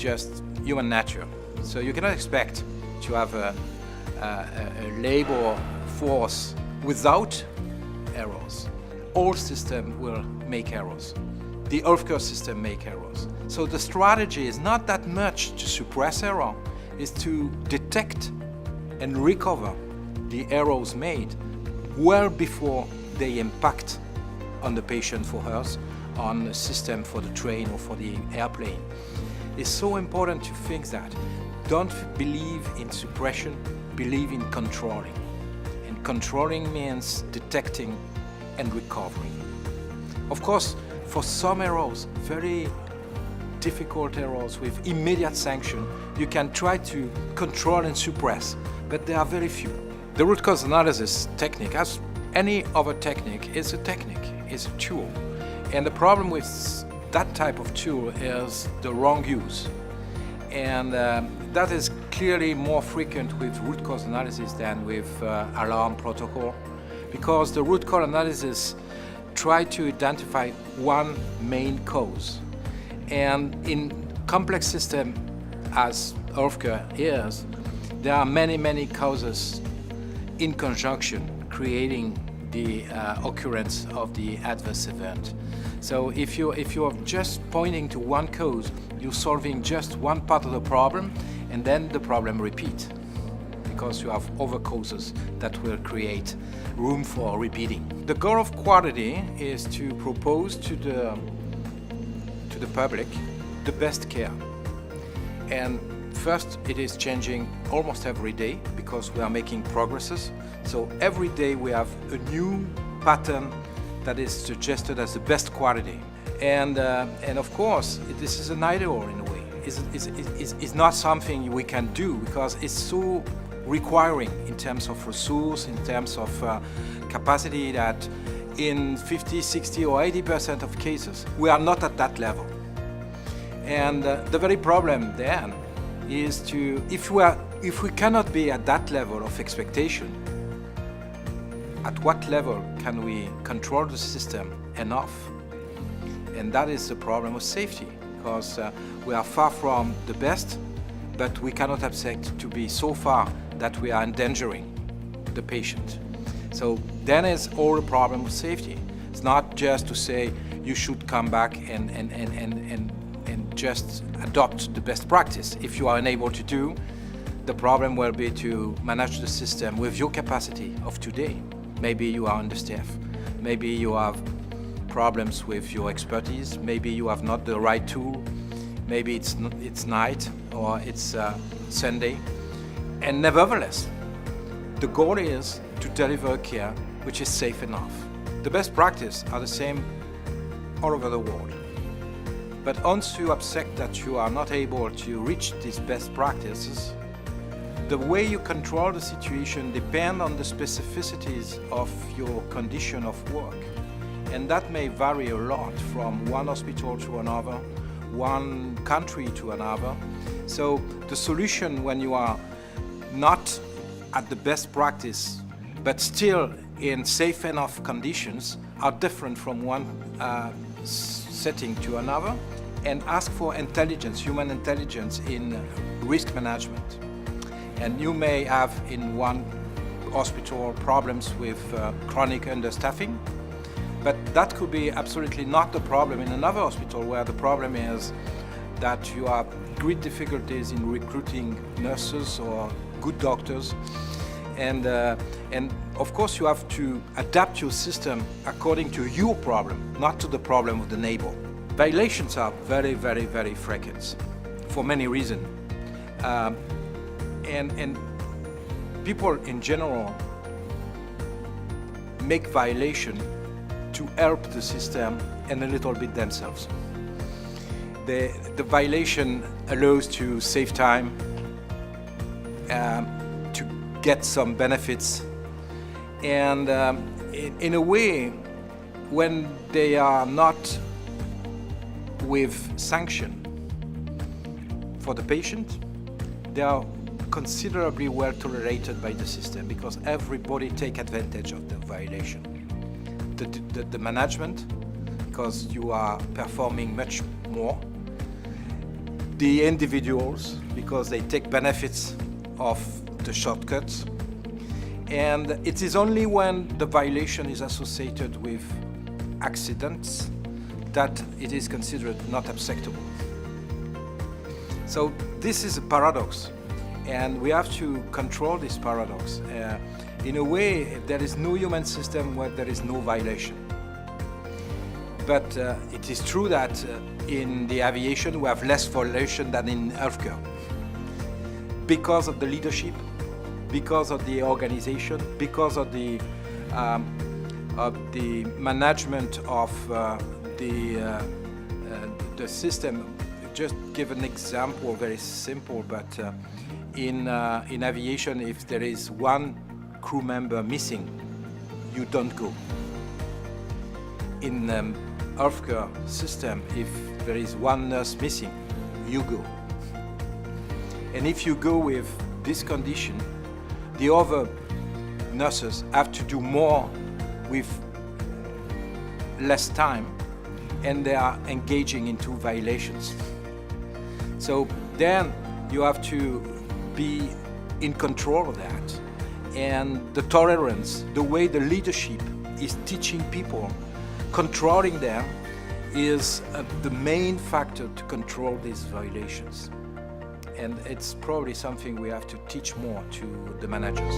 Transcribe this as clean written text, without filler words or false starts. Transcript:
just human nature. So you cannot expect to have a labor force without errors. All systems will make errors. The healthcare system make errors. So the strategy is not that much to suppress error, is to detect and recover the errors made well before they impact on the patient for us, on the system for the train or for the airplane. It's so important to think that. Don't believe in suppression, believe in controlling. And controlling means detecting and recovering. Of course, for some errors, very difficult errors with immediate sanction, you can try to control and suppress, but there are very few. The root cause analysis technique, as any other technique, is a technique, is a tool. And the problem with that type of tool is the wrong use. And that is clearly more frequent with root cause analysis than with alarm protocol, because the root cause analysis try to identify one main cause. And in complex system, as healthcare is, there are many causes in conjunction creating the occurrence of the adverse event. So if you're just pointing to one cause, you're solving just one part of the problem, and then the problem repeats, because you have other causes that will create room for repeating. The goal of quality is to propose to the public the best care. And first, it is changing almost every day because we are making progresses. So every day we have a new pattern that is suggested as the best quality. And of course, this is an ideal in a way. It's not something we can do because it's so requiring in terms of resource, in terms of capacity, that in 50, 60 or 80% of cases, we are not at that level. And the very problem then is to, if we cannot be at that level of expectation, at what level can we control the system enough? And that is the problem of safety, because we are far from the best, but we cannot accept to be so far that we are endangering the patient. So then is all the problem with safety. It's not just to say you should come back and just adopt the best practice. If you are unable to do, the problem will be to manage the system with your capacity of today. Maybe you are understaffed. Maybe you have problems with your expertise. Maybe you have not the right tool. Maybe it's night or it's Sunday. And nevertheless, the goal is to deliver care which is safe enough. The best practices are the same all over the world. But once you accept that you are not able to reach these best practices, the way you control the situation depends on the specificities of your condition of work. And that may vary a lot from one hospital to another, one country to another. So the solution when you are not at the best practice, but still in safe enough conditions, are different from one setting to another, and ask for intelligence, human intelligence in risk management. And you may have in one hospital problems with chronic understaffing, but that could be absolutely not the problem in another hospital, where the problem is that you have great difficulties in recruiting nurses or good doctors. And of course you have to adapt your system according to your problem, not to the problem of the neighbor. Violations are very frequent for many reasons. And people in general make violation to help the system and a little bit themselves. The violation allows to save time, to get some benefits, and in a way, when they are not with sanction for the patient, they are considerably well tolerated by the system, because everybody take advantage of the violation. The management, because you are performing much more, the individuals because they take benefits of the shortcuts. And it is only when the violation is associated with accidents that it is considered not acceptable. So this is a paradox, and we have to control this paradox. In a way, there is no human system where there is no violation. But it is true that in the aviation we have less violation than in healthcare because of the leadership, because of the organization, because of the management of the system. Just give an example, very simple, but in aviation, if there is one crew member missing, you don't go. In healthcare system, if there is one nurse missing, you go. And if you go with this condition, the other nurses have to do more with less time, and they are engaging into violations. So then you have to be in control of that. And the tolerance, the way the leadership is teaching people, controlling them, is the main factor to control these violations. And it's probably something we have to teach more to the managers.